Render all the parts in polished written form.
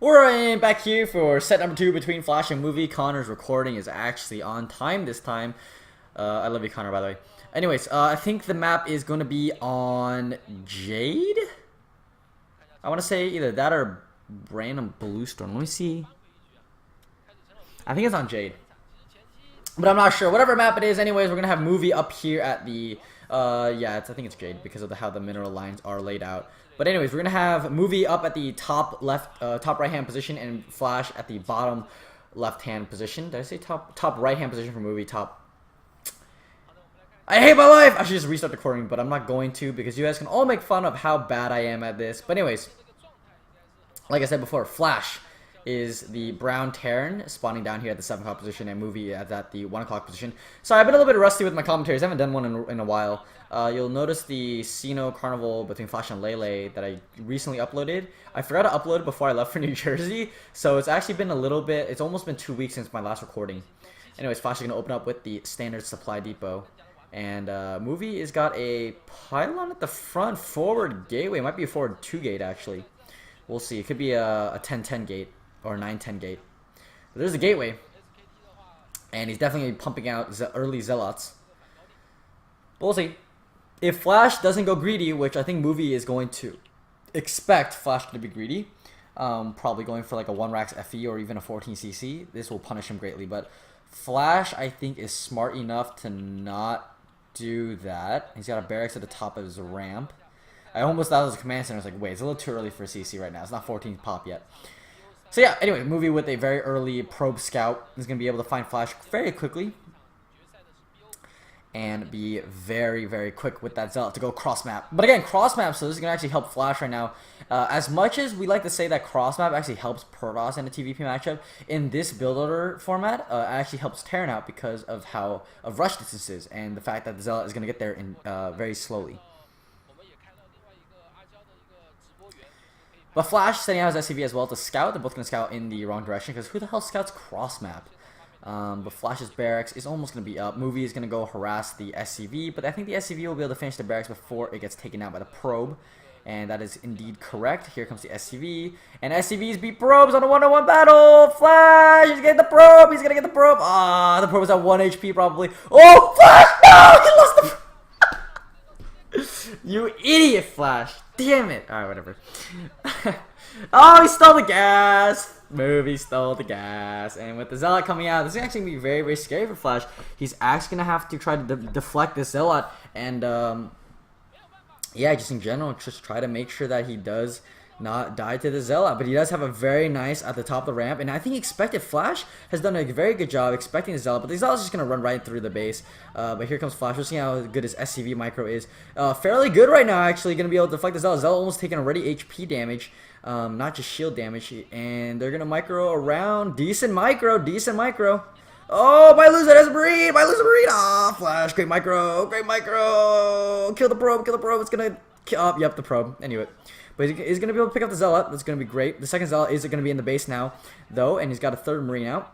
We're back here for set number 2 between FlaSh and Movie. Connor's recording is actually on time this time. I love you, Connor, by the way. Anyways, I think the map is going to be on Jade? I want to say either that or random blue storm. Let me see. I think it's on Jade. But I'm not sure. Whatever map it is, anyways, we're going to have Movie up here at the... I think it's Jade because of how the mineral lines are laid out. But anyways, we're going to have Movie up at the top left, top right-hand position and FlaSh at the bottom left-hand position. Did I say top right-hand position for Movie? I hate my life! I should just restart the recording, but I'm not going to because you guys can all make fun of how bad I am at this. But anyways, like I said before, FlaSh is the brown Terran spawning down here at the 7 o'clock position and Movie is at the 1 o'clock position. Sorry, I've been a little bit rusty with my commentaries. I haven't done one in a while. You'll notice the Sino Carnival between FlaSh and Lele that I recently uploaded. I forgot to upload it before I left for New Jersey, so it's actually been a little bit, it's almost been 2 weeks since my last recording. Anyways, FlaSh is going to open up with the standard supply depot. And Movie has got a pylon at the front, forward gateway. It might be a forward 2 gate, actually. We'll see. It could be a 10-10 gate or a 9-10 gate. But there's a gateway. And he's definitely pumping out early zealots. But we'll see. If FlaSh doesn't go greedy, which I think Movie is going to expect FlaSh to be greedy, probably going for like a 1-Rax FE or even a 14cc, this will punish him greatly. But FlaSh, I think, is smart enough to not do that. He's got a barracks at the top of his ramp. I almost thought it was a command center. I was like, wait, it's a little too early for a CC right now. It's not 14 pop yet. So yeah, anyway, Movie with a very early probe scout is going to be able to find FlaSh very quickly. And be very, very quick with that zealot to go cross map. But again, cross map, so this is going to actually help FlaSh right now. As much as we like to say that cross map actually helps Protoss in a TVP matchup, in this build order format, it actually helps Terran out because of how of rush distances and the fact that the zealot is going to get there in very slowly. But FlaSh setting out his SCV as well to scout. They're both going to scout in the wrong direction because who the hell scouts cross map? But FlaSh's barracks is almost going to be up. Movie is going to go harass the SCV, but I think the SCV will be able to finish the barracks before it gets taken out by the probe. And that is indeed correct. Here comes the SCV. And SCVs beat probes on a 1-on-1 battle. FlaSh is getting the probe. He's going to get the probe. Ah, the probe is at 1 HP probably. Oh, FlaSh! No! He lost the... You idiot, FlaSh. Damn it. Alright, whatever. Oh, he stole the gas. Movie stole the gas. And with the zealot coming out, this is actually going to be very, very scary for FlaSh. He's actually going to have to try to deflect this zealot. And, yeah, just in general, just try to make sure that he does not die to the zealot. But he does have a very nice at the top of the ramp. And I think he expected. FlaSh has done a very good job expecting the zealot. But the zealot's just going to run right through the base. But here comes FlaSh. We'll see how good his SCV micro is. Fairly good right now, actually. Going to be able to deflect the zealot. Zealot almost taking already HP damage. Not just shield damage. And they're going to micro around. Decent micro. Decent micro. Oh, might lose it as a Marine. Might lose a Marine. Ah, FlaSh. Great micro. Great micro. Kill the probe. Kill the probe. It's going to kill up. Yep, the probe. I knew it. But he's going to be able to pick up the zealot. That's going to be great. The second zealot is going to be in the base now, though. And he's got a third Marine out.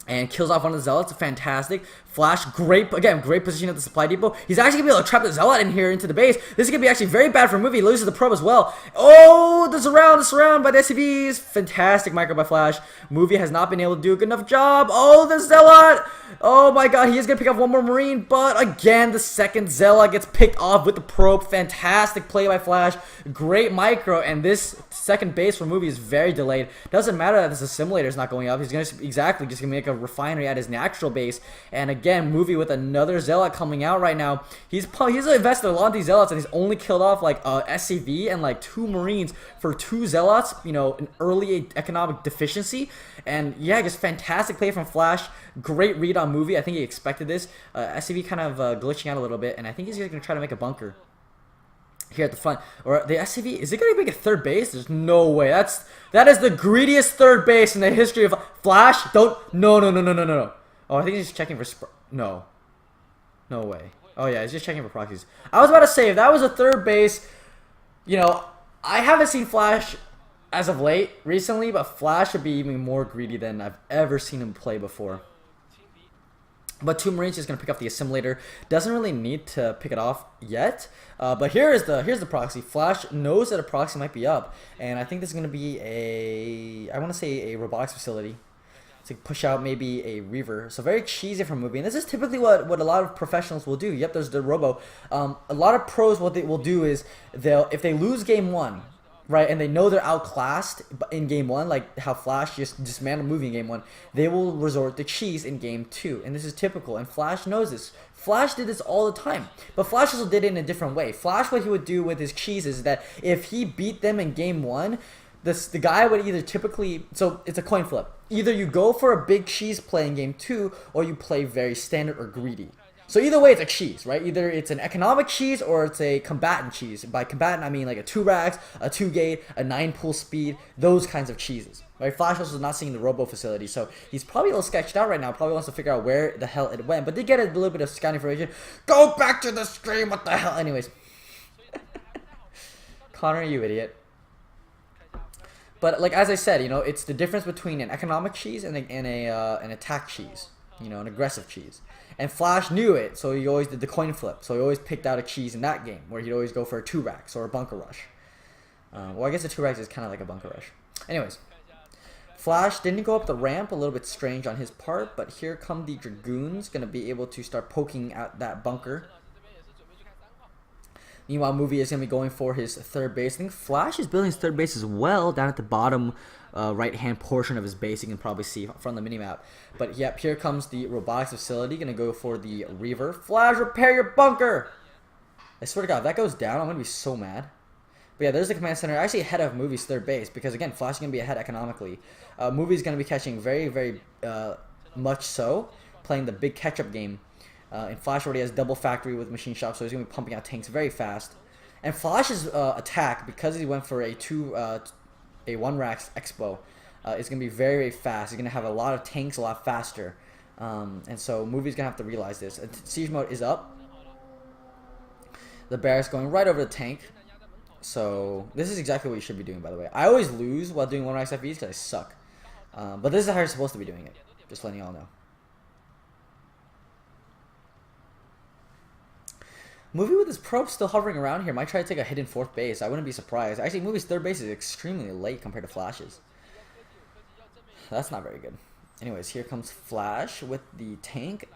And kills off one of the zealots. Fantastic. FlaSh, great, again, great position at the supply depot. He's actually going to be able to trap the zealot in here into the base. This is going to be actually very bad for Movie. He loses the probe as well. Oh, the surround by the SCVs. Fantastic micro by FlaSh. Movie has not been able to do a good enough job. Oh, the zealot. Oh my god, he is going to pick up one more Marine. But again, the second zealot gets picked off with the probe. Fantastic play by FlaSh. Great micro. And this second base for Movie is very delayed. Doesn't matter that this assimilator is not going up. He's going to exactly just going to make a refinery at his natural base. And again, Movie with another zealot coming out right now. He's invested a lot of these zealots and he's only killed off like SCV and like 2 Marines for 2 zealots, you know, an early economic deficiency. And yeah, just fantastic play from FlaSh. Great read on Movie. I think he expected this. SCV kind of glitching out a little bit, and I think he's going to try to make a bunker here at the front. Or the SCV, is it going to make a third base? There's no way. That is the greediest third base in the history of FlaSh. No. Oh, I think he's just checking for no way. Oh yeah, he's just checking for proxies. I was about to say, if that was a third base, you know, I haven't seen FlaSh as of late recently, but FlaSh would be even more greedy than I've ever seen him play before. But two Marines is going to pick up the assimilator. Doesn't really need to pick it off yet. But here's the proxy. FlaSh knows that a proxy might be up, and I think this is going to be I want to say a robotics facility to push out maybe a Reaver. So very cheesy from movie, and this is typically what a lot of professionals will do. Yep, there's the Robo. A lot of pros, what they will do is if they lose game one, right, and they know they're outclassed in game one, like how FlaSh just dismantled movie in game one, they will resort to cheese in game two, and this is typical, and FlaSh knows this. FlaSh did this all the time, but FlaSh also did it in a different way. FlaSh, what he would do with his cheese is that if he beat them in game one, the guy would either typically, so it's a coin flip. Either you go for a big cheese play in game two, or you play very standard or greedy. So either way, it's a cheese, right? Either it's an economic cheese or it's a combatant cheese. By combatant, I mean like a 2 rags, a 2 gate, a 9 pull speed, those kinds of cheeses, right? FlaSh also is not seeing the Robo facility, so he's probably a little sketched out right now. Probably wants to figure out where the hell it went, but did get a little bit of scan information. Go back to the stream, what the hell? Anyways. Connor, you idiot. But like as I said, you know, it's the difference between an economic cheese and an attack cheese, you know, an aggressive cheese. And FlaSh knew it, so he always did the coin flip. So he always picked out a cheese in that game, where he'd always go for a 2 racks or a bunker rush. Well, I guess the 2 racks is kind of like a bunker rush. Anyways, FlaSh didn't go up the ramp, a little bit strange on his part, but here come the Dragoons, going to be able to start poking at that bunker. Meanwhile, Movie is going to be going for his third base. I think FlaSh is building his third base as well, down at the bottom right-hand portion of his base. You can probably see from the minimap. But yep, here comes the robotics facility. Going to go for the Reaver. FlaSh, repair your bunker! I swear to God, if that goes down, I'm going to be so mad. But yeah, there's the command center. Actually ahead of Movie's third base, because again, FlaSh is going to be ahead economically. Movie's going to be catching very, very much so, playing the big catch-up game. And FlaSh already has double factory with machine shop, so he's going to be pumping out tanks very fast. And FlaSh's attack, because he went for a 1 racks expo, is going to be very, very fast. He's going to have a lot of tanks a lot faster. And so Movie's going to have to realize this. Siege mode is up. The barracks going right over the tank. So this is exactly what you should be doing, by the way. I always lose while doing 1 racks FVs because I suck. But this is how you're supposed to be doing it. Just letting y'all know. Movie with his probe still hovering around here might try to take a hidden 4th base. I wouldn't be surprised. Actually, Movie's 3rd base is extremely late compared to FlaSh's. That's not very good. Anyways, here comes FlaSh with the tank.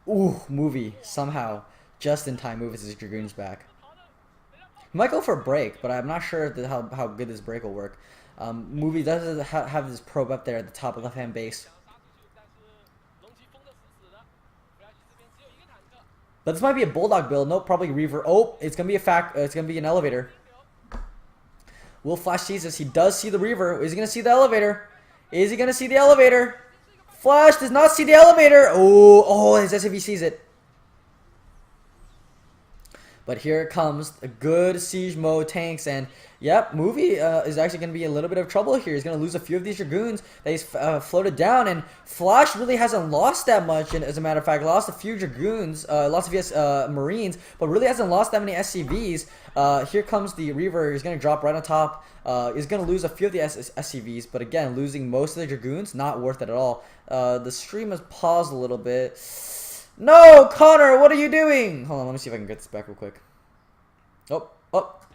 Ooh, Movie somehow just in time moves his Dragoons back. He might go for a break, but I'm not sure how good this break will work. Movie does have this probe up there at the top of left-hand base. But this might be a Bulldog build. Nope, probably Reaver. Oh, it's gonna be it's gonna be an elevator. Will FlaSh sees this? He does see the Reaver. Is he gonna see the elevator? Is he gonna see the elevator? FlaSh does not see the elevator. Oh, his SCV sees it. But here comes a good siege mode tanks, and yep, Movie is actually going to be a little bit of trouble here. He's going to lose a few of these Dragoons that he's floated down, and FlaSh really hasn't lost that much, and as a matter of fact, lost a few Dragoons, lost a few Marines, but really hasn't lost that many SCVs. Here comes the Reaver. He's going to drop right on top. He's going to lose a few of the SCVs, but again, losing most of the Dragoons, not worth it at all. The stream has paused a little bit. No, Connor, what are you doing? Hold on, let me see if I can get this back real quick. Oh,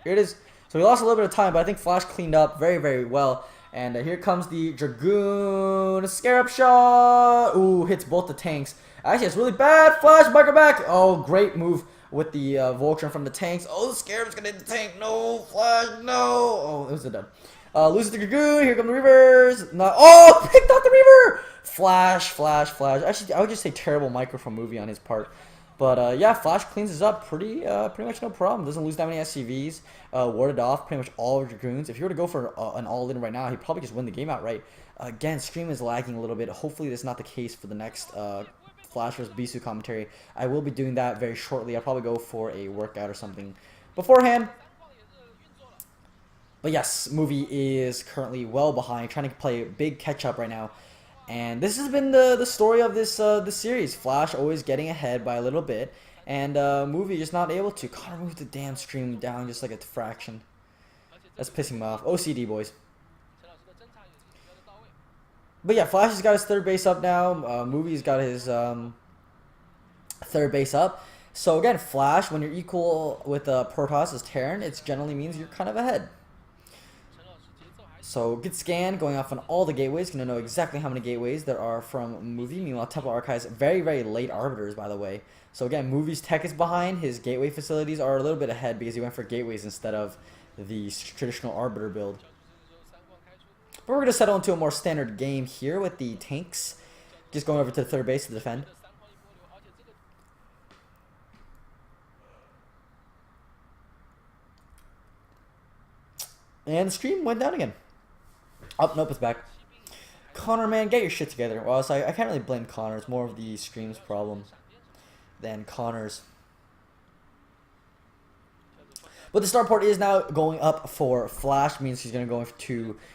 here it is. So we lost a little bit of time, but I think FlaSh cleaned up very, very well. And here comes the Dragoon Scarab shot. Ooh, hits both the tanks. Actually, it's really bad. FlaSh, micro back. Oh, great move with the Voltron from the tanks. Oh, the Scarab's gonna hit the tank. No, FlaSh, no. Oh, it was a done. Loses the Dragoon. Here come the Reavers. No. Oh, picked out the Reaver. FlaSh. Actually, I would just say terrible micro from Movie on his part. But yeah, FlaSh cleans this up pretty much no problem. Doesn't lose that many SCVs. Warded off pretty much all of Dragoons. If you were to go for an all-in right now, he'd probably just win the game outright. Again, stream is lagging a little bit. Hopefully, that's not the case for the next FlaSh vs. Bisu commentary. I will be doing that very shortly. I'll probably go for a workout or something beforehand. But yes, Movie is currently well behind, trying to play big catch-up right now. And this has been the story of this series. FlaSh always getting ahead by a little bit, and Movie just not able to. Connor moved the damn stream down just like a fraction. That's pissing me off. OCD, boys. But yeah, FlaSh has got his 3rd base up now. Movie's got his third base up. So again, FlaSh, when you're equal with Protoss as Terran, it generally means you're kind of ahead. So good scan, going off on all the gateways. Gonna know exactly how many gateways there are from Movie. Meanwhile, Temple Archives, very, very late arbiters, by the way. So again, Movie's tech is behind. His gateway facilities are a little bit ahead because he went for gateways instead of the traditional arbiter build. But we're gonna settle into a more standard game here with the tanks. Just going over to the third base to defend. And the stream went down again. Oh, nope, it's back. Connor, man, get your shit together. Well, so I can't really blame Connor. It's more of the stream's problem than Connor's. But the starport is now going up for FlaSh. Means he's going to go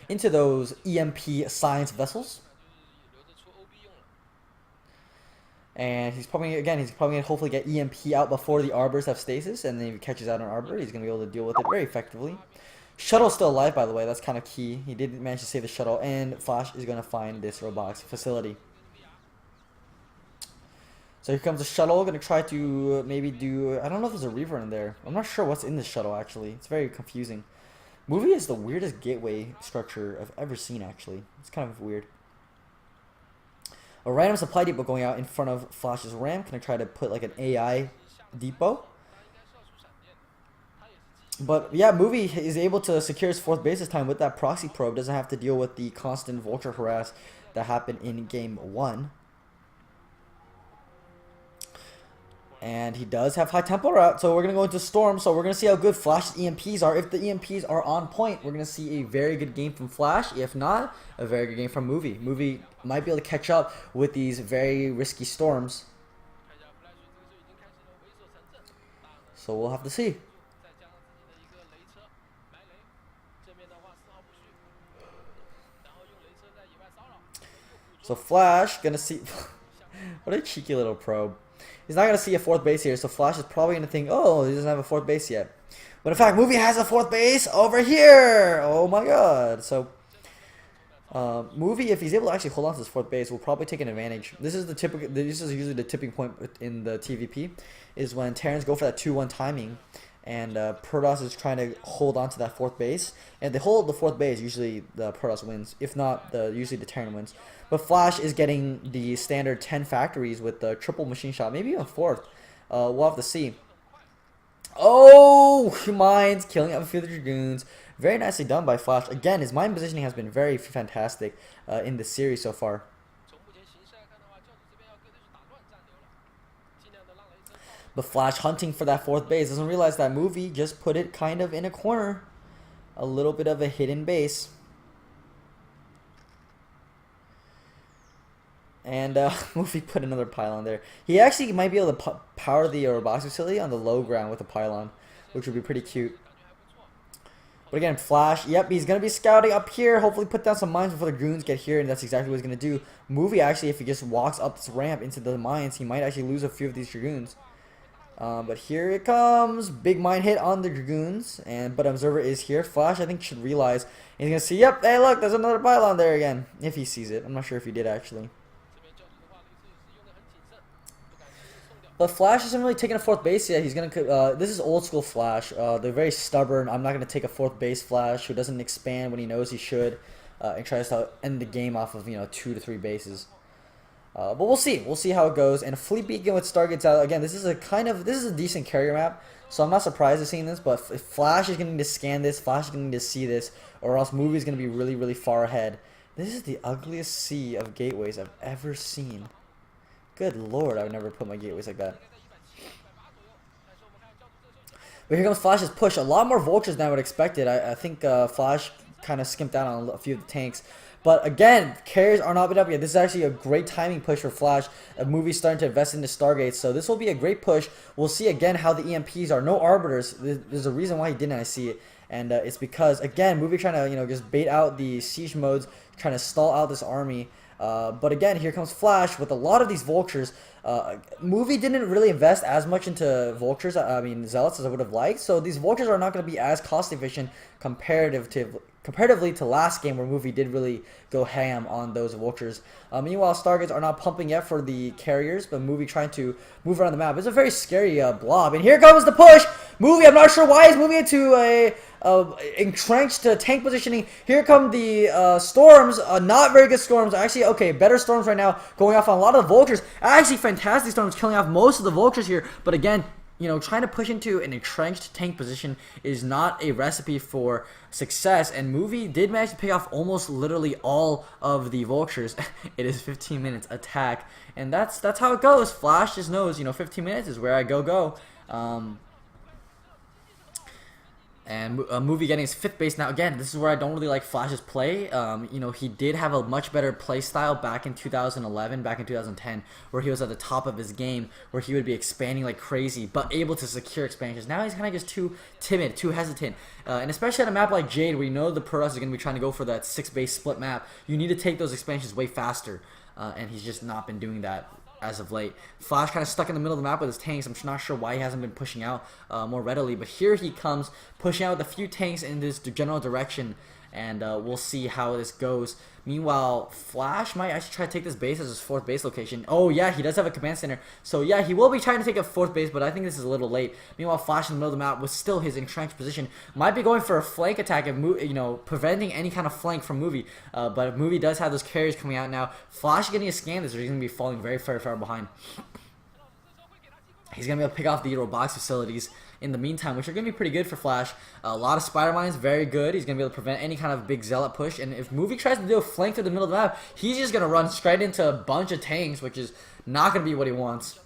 into those EMP science vessels. And he's probably going to hopefully get EMP out before the arbiters have stasis. And then if he catches out an arbiter, he's going to be able to deal with it very effectively. Shuttle's still alive, by the way. That's kind of key. He did manage to save the shuttle, and FlaSh is going to find this robotics facility. So here comes the shuttle. Going to try to maybe do... I don't know if there's a Reaver in there. I'm not sure what's in this shuttle, actually. It's very confusing. Movie is the weirdest gateway structure I've ever seen, actually. It's kind of weird. A random supply depot going out in front of FlaSh's ramp. Going to try to put like an AI depot. But yeah, Movie is able to secure his fourth base this time with that proxy probe. Doesn't have to deal with the constant vulture harass that happened in game 1. And he does have high tempo route, so we're going to go into Storm. So we're going to see how good FlaSh's EMPs are. If the EMPs are on point, we're going to see a very good game from FlaSh. If not, a very good game from Movie. Movie might be able to catch up with these very risky Storms. So we'll have to see. So FlaSh gonna see what a cheeky little probe. He's not gonna see a fourth base here, so FlaSh is probably gonna think, oh, he doesn't have a fourth base yet. But in fact, Movie has a fourth base over here. Oh my god. So Movie, if he's able to actually hold on to his fourth base, will probably take an advantage. This is usually the tipping point in the TVP, is when Terrans go for that 2-1 timing. And Protoss is trying to hold on to that fourth base. And they hold the fourth base, usually the Protoss wins. If not, usually the Terran wins. But FlaSh is getting the standard 10 factories with the triple machine shot. Maybe even fourth. We'll have to see. Oh, mines killing out a few of the Dragoons. Very nicely done by FlaSh. Again, his mine positioning has been very fantastic in this series so far. But FlaSh hunting for that fourth base. Doesn't realize that Movie just put it kind of in a corner. A little bit of a hidden base. And Movie put another pylon there. He actually might be able to power the robotics facility on the low ground with a pylon, which would be pretty cute. But again, FlaSh, yep, he's going to be scouting up here. Hopefully put down some mines before the goons get here, and that's exactly what he's going to do. Movie, actually, if he just walks up this ramp into the mines, he might actually lose a few of these Dragoons. But here it comes. Big mine hit on the Dragoons. But Observer is here. FlaSh, I think, should realize. He's going to see, yep, hey, look, there's another pylon there again. If he sees it. I'm not sure if he did, actually. But FlaSh isn't really taking a fourth base yet. He's going to... this is old school FlaSh. They're very stubborn. I'm not going to take a fourth base FlaSh who doesn't expand when he knows he should. And tries to end the game off of, 2 to 3 bases. But we'll see. We'll see how it goes. And Fleet Beacon with Stargates out. Again, this is a decent carrier map. So I'm not surprised at seeing this. But if FlaSh is going to need to scan this, FlaSh is going to need to see this, or else Movie is going to be really, really far ahead. This is the ugliest sea of gateways I've ever seen. Good lord, I would never put my gateways like that. But here comes FlaSh's push. A lot more vultures than I would expect it. I think FlaSh kind of skimped out on a few of the tanks. But again, carriers are not been up yet. This is actually a great timing push for FlaSh. A Movie starting to invest into Stargates. So this will be a great push. We'll see again how the EMPs are. No arbiters. There's a reason why he didn't. I see it. And it's because, again, Movie trying to, just bait out the siege modes, trying to stall out this army. But again, here comes FlaSh with a lot of these vultures. Movie didn't really invest as much into vultures, Zealots, as I would have liked. So these vultures are not going to be as cost efficient comparative comparatively to last game where Movie did really go ham on those vultures. Meanwhile, Stargates are not pumping yet for the carriers, but Movie trying to move around the map. It's a very scary blob, and here comes the push. Movie, I'm not sure why he's moving into a entrenched tank positioning. Here come the storms, not very good storms. Actually, okay, better storms right now, going off on a lot of the vultures. Actually, fantastic storms killing off most of the vultures here, but again, you know, trying to push into an entrenched tank position is not a recipe for success, and Movie did manage to pick off almost literally all of the vultures. It is 15 minutes attack, and that's how it goes. FlaSh just knows, you know, 15 minutes is where I go. And Movie getting his 5th base now. Again, this is where I don't really like FlaSh's play. You know, he did have a much better play style back in 2011, back in 2010, where he was at the top of his game, where he would be expanding like crazy, but able to secure expansions. Now he's kind of just too timid, too hesitant. And especially on a map like Jade, where you know the Protoss is going to be trying to go for that 6-base split map, you need to take those expansions way faster. And he's just not been doing that as of late. FlaSh kind of stuck in the middle of the map with his tanks. I'm not sure why he hasn't been pushing out more readily, but here he comes pushing out with a few tanks in this general direction, and we'll see how this goes. Meanwhile, FlaSh might actually try to take this base as his 4th base location. Oh yeah, he does have a command center, so yeah, he will be trying to take a 4th base, but I think this is a little late. Meanwhile, FlaSh in the middle of the map with still his entrenched position might be going for a flank attack and, you know, preventing any kind of flank from Movie. But if Movie does have those carriers coming out now, FlaSh is getting a scan this, or he's going to be falling very far behind. He's going to be able to pick off the robotics facilities in the meantime, which are going to be pretty good for FlaSh. A lot of spider mines, very good. He's going to be able to prevent any kind of big zealot push. And if Movie tries to do a flank through the middle of the map, he's just going to run straight into a bunch of tanks, which is not going to be what he wants.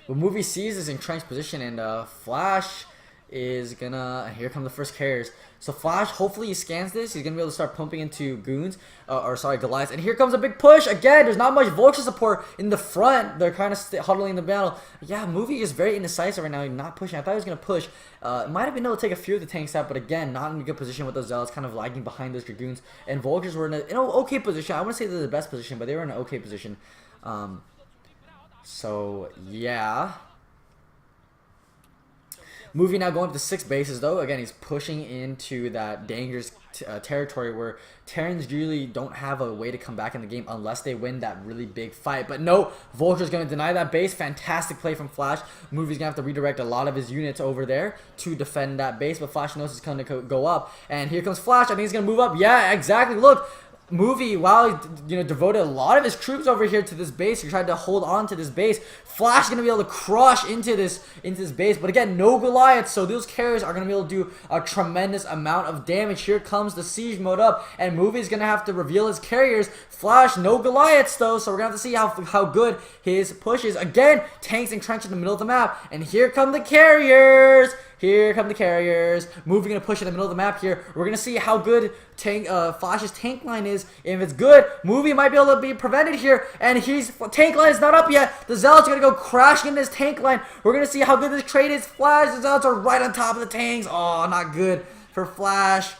But Movie sees this entrenched position, and FlaSh is gonna, here come the first carriers. So FlaSh, hopefully he scans this. He's gonna be able to start pumping into goons, Goliaths. And here comes a big push again. There's not much vulture support in the front. They're kind of huddling the battle. Yeah, Movie is very indecisive right now. He's not pushing. I thought he was gonna push. Might have been able to take a few of the tanks out, but again, not in a good position with those zealots, kind of lagging behind those dragoons. And vultures were in an okay position. I wouldn't say they're the best position, but they were in an okay position. So yeah. Movie now going up to 6 bases, though. Again, he's pushing into that dangerous territory where Terrans usually don't have a way to come back in the game unless they win that really big fight. But no, Vulture's going to deny that base. Fantastic play from FlaSh. Movie's going to have to redirect a lot of his units over there to defend that base, but FlaSh knows it's going to go up. And here comes FlaSh. I think he's going to move up. Yeah, exactly. Look. Movie, while he devoted a lot of his troops over here to this base, he tried to hold on to this base. FlaSh is gonna be able to crush into this base, but again, no Goliaths, so those carriers are gonna be able to do a tremendous amount of damage. Here comes the siege mode up, and Movie is gonna have to reveal his carriers. FlaSh, no Goliaths though, so we're gonna have to see how good his push is. Again, tanks entrenched in the middle of the map, and here come the carriers. Here come the carriers. Movie gonna push in the middle of the map here. We're gonna see how good FlaSh's tank line is. If it's good, Movie might be able to be prevented here. And his tank line is not up yet. The Zealots are gonna go crashing in this tank line. We're gonna see how good this trade is. FlaSh, the Zealots are right on top of the tanks. Oh, not good for FlaSh.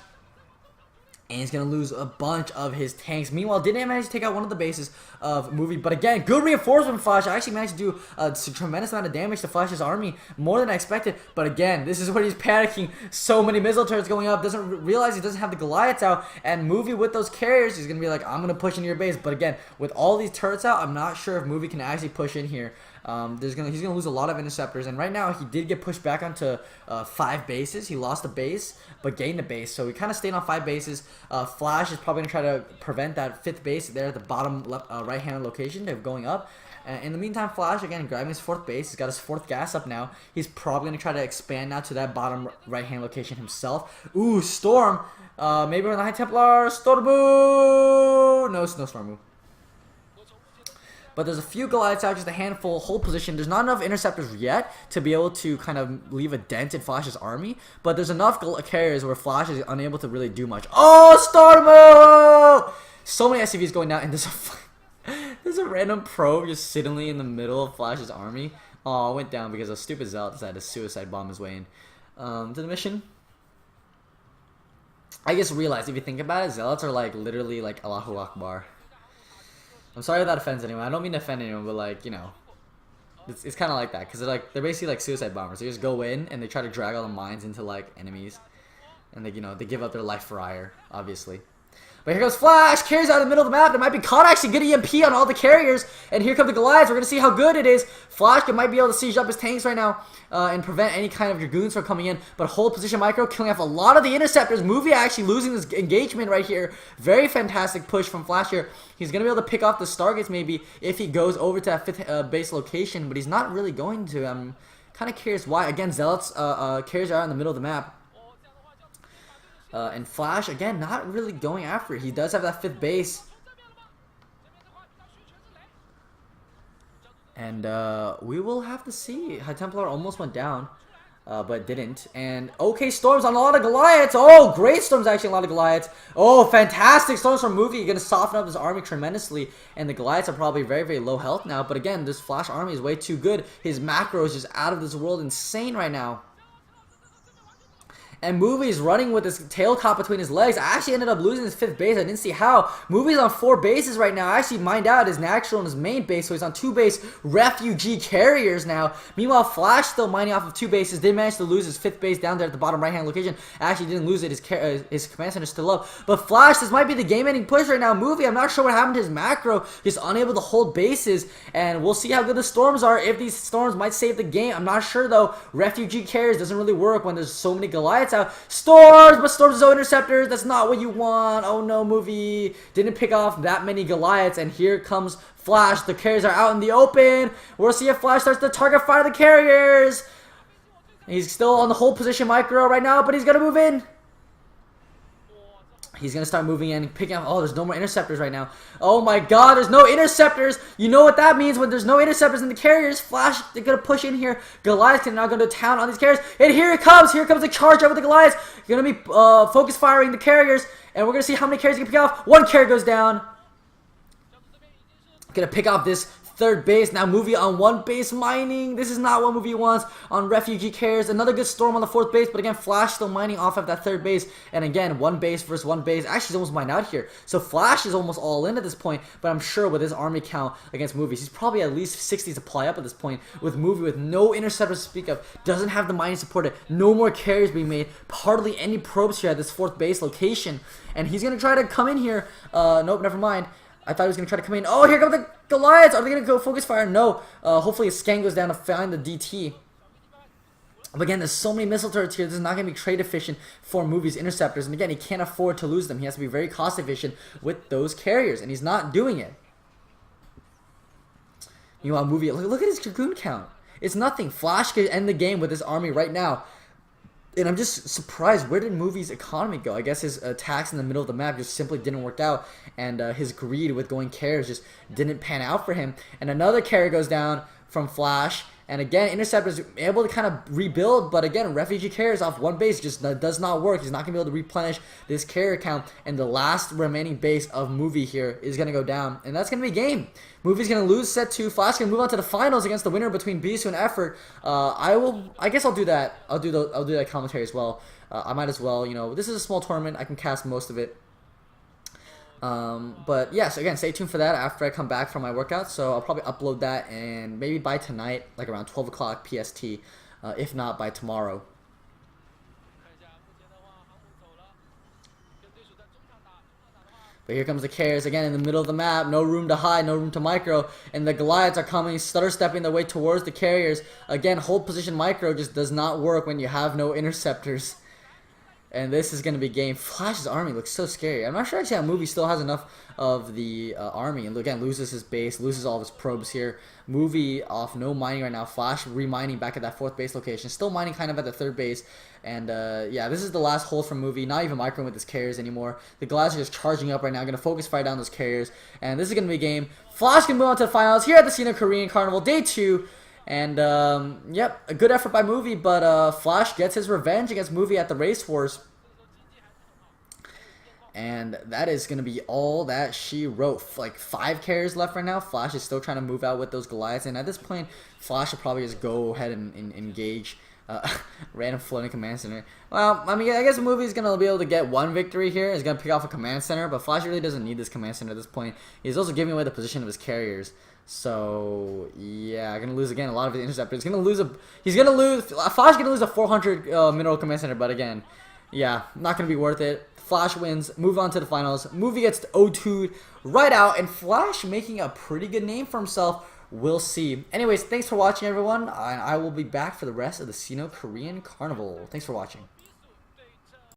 And he's going to lose a bunch of his tanks. Meanwhile, didn't manage to take out one of the bases of Movie. But again, good reinforcement from FlaSh. I actually managed to do a tremendous amount of damage to FlaSh's army. More than I expected. But again, this is where he's panicking. So many missile turrets going up. Doesn't realize he doesn't have the Goliaths out. And Movie with those carriers, he's going to be like, I'm going to push into your base. But again, with all these turrets out, I'm not sure if Movie can actually push in here. He's gonna lose a lot of interceptors, and right now he did get pushed back onto 5 bases. He lost a base, but gained a base, so he kind of stayed on 5 bases. FlaSh is probably gonna try to prevent that 5th base there at the bottom left, right-hand location of going up. In the meantime, FlaSh again grabbing his 4th base. He's got his 4th gas up now. He's probably gonna try to expand now to that bottom right-hand location himself. Ooh, Storm. Maybe we're in the High Templar. Storm. No Snowstorm. But there's a few Goliaths out, just a handful, hold position. There's not enough interceptors yet to be able to kind of leave a dent in FlaSh's army. But there's enough carriers where FlaSh is unable to really do much. Oh, Stormo! So many SCVs going down, and there's a random probe just sitting in the middle of FlaSh's army. Oh, it went down because a stupid Zealot decided to suicide bomb his way in to the mission. I just realized, if you think about it, Zealots are like literally like Allahu Akbar. I'm sorry if that offends anyone. I don't mean to offend anyone, but like, you know, it's kind of like that, because they're basically like suicide bombers. They just go in and they try to drag all the mines into like enemies. And they give up their life for ire, obviously. But here goes FlaSh, carries out in the middle of the map. It might be caught actually. Good EMP on all the carriers. And here come the Goliaths. We're going to see how good it is. FlaSh might be able to siege up his tanks right now and prevent any kind of Dragoons from coming in. But hold position micro, killing off a lot of the interceptors. Movie actually losing this engagement right here. Very fantastic push from FlaSh here. He's going to be able to pick off the Stargates maybe if he goes over to that 5th base location. But he's not really going to. I'm kind of curious why. Again, Zealots carriers are out in the middle of the map. And FlaSh, again, not really going after it. He does have that 5th base. And we will have to see. High Templar almost went down, but didn't. And okay, Storms on a lot of Goliaths. Oh, great Storms, actually, a lot of Goliaths. Oh, fantastic Storms from Movie. Going to soften up his army tremendously. And the Goliaths are probably very, very low health now. But again, this FlaSh army is way too good. His macro is just out of this world insane right now. And Movie's running with his tail caught between his legs. I actually ended up losing his 5th base. I didn't see how. Movie's on 4 bases right now. I actually mined out his natural and his main base, so he's on 2 base refugee carriers now. Meanwhile, FlaSh still mining off of 2 bases. Did manage to lose his 5th base down there at the bottom right-hand location. Actually didn't lose it. His command center is still up. But FlaSh, this might be the game-ending push right now. Movie, I'm not sure what happened to his macro. He's unable to hold bases. And we'll see how good the Storms are. If these Storms might save the game. I'm not sure, though. Refugee carriers doesn't really work when there's so many Goliaths out. Storms, but Storms is no interceptors. That's not what you want. Oh no, Movie didn't pick off that many Goliaths, and here comes FlaSh. The carriers are out in the open. We'll see if FlaSh starts to target fire the carriers. He's still on the hold position micro right now, but he's gonna move in. He's going to start moving in and picking up. Oh, there's no more interceptors right now. Oh my god, there's no interceptors. You know what that means when there's no interceptors in the carriers. FlaSh, they're going to push in here. Goliath can now go to town on these carriers. And here it comes. Here comes the charge over the Goliaths. You're going to be focus firing the carriers. And we're going to see how many carriers you can pick off. 1 carrier goes down. Going to pick off this 3rd base. Now Movie on 1 base mining. This is not what Movie wants on refugee carriers. Another good Storm on the 4th base, but again, FlaSh still mining off of that 3rd base. And again, 1 base versus 1 base. Actually, he's almost mined out here. So FlaSh is almost all in at this point, but I'm sure with his army count against Movies, he's probably at least 60 supply up at this point. With Movie with no interceptors to speak of, doesn't have the mining support, it, no more carriers being made, hardly any probes here at this 4th base location. And he's going to try to come in here. Nope, never mind. I thought he was going to try to come in. Oh, here come the Goliaths. Are they going to go focus fire? No. Hopefully his scan goes down to find the DT. But again, there's so many missile turrets here. This is not going to be trade efficient for Movie's interceptors. And again, he can't afford to lose them. He has to be very cost efficient with those carriers. And he's not doing it. You know, Movie, look at his Dragoon count. It's nothing. FlaSh could end the game with his army right now. And I'm just surprised, where did Movie's economy go? I guess his attacks in the middle of the map just simply didn't work out. And his greed with going carriers just didn't pan out for him. And another carrier goes down from FlaSh. And again, Interceptor's able to kind of rebuild, but again, refugee carriers off 1 base just does not work. He's not going to be able to replenish this carrier count, and the last remaining base of Movie here is going to go down, and that's going to be a game. Movie's going to lose set 2. FlaSh going to move on to the finals against the winner between Bisu and Effort. I guess I'll do that. I'll do that commentary as well. I might as well. You know, this is a small tournament. I can cast most of it. But yes, again, stay tuned for that after I come back from my workout. So I'll probably upload that and maybe by tonight, like around 12 o'clock PST, if not by tomorrow. But here comes the carriers again in the middle of the map. No room to hide, no room to micro. And the Goliaths are coming, stutter stepping their way towards the carriers. Again, hold position micro just does not work when you have no interceptors. And this is going to be game. FlaSh's army looks so scary. I'm not sure actually how Movie still has enough of the army. And again, loses his base, loses all of his probes here. Movie off no mining right now. FlaSh remining back at that 4th base location. Still mining kind of at the 3rd base. And yeah, this is the last hold from Movie. Not even microing with his carriers anymore. The Goliaths are just charging up right now. Going to focus fire down those carriers. And this is going to be a game. FlaSh can move on to the finals here at the Sino-Korean Carnival, day 2. And, yep, a good effort by Movie, but FlaSh gets his revenge against Movie at the Race Wars. And that is going to be all that she wrote. Like 5 carriers left right now. FlaSh is still trying to move out with those Goliaths. And at this point, FlaSh will probably just go ahead and engage random floating command center. Well, I mean, I guess Movie is going to be able to get 1 victory here. He's going to pick off a command center. But FlaSh really doesn't need this command center at this point. He's also giving away the position of his carriers. So yeah, gonna lose again a lot of his interceptors. FlaSh gonna lose a 400 mineral command center, but again, Yeah, not going to be worth it. FlaSh wins, move on to the finals. Movie gets O2'd right out, and FlaSh making a pretty good name for himself. We'll see. Anyways, thanks for watching, everyone, and I will be back for the rest of the Sino-Korean Carnival. Thanks for watching.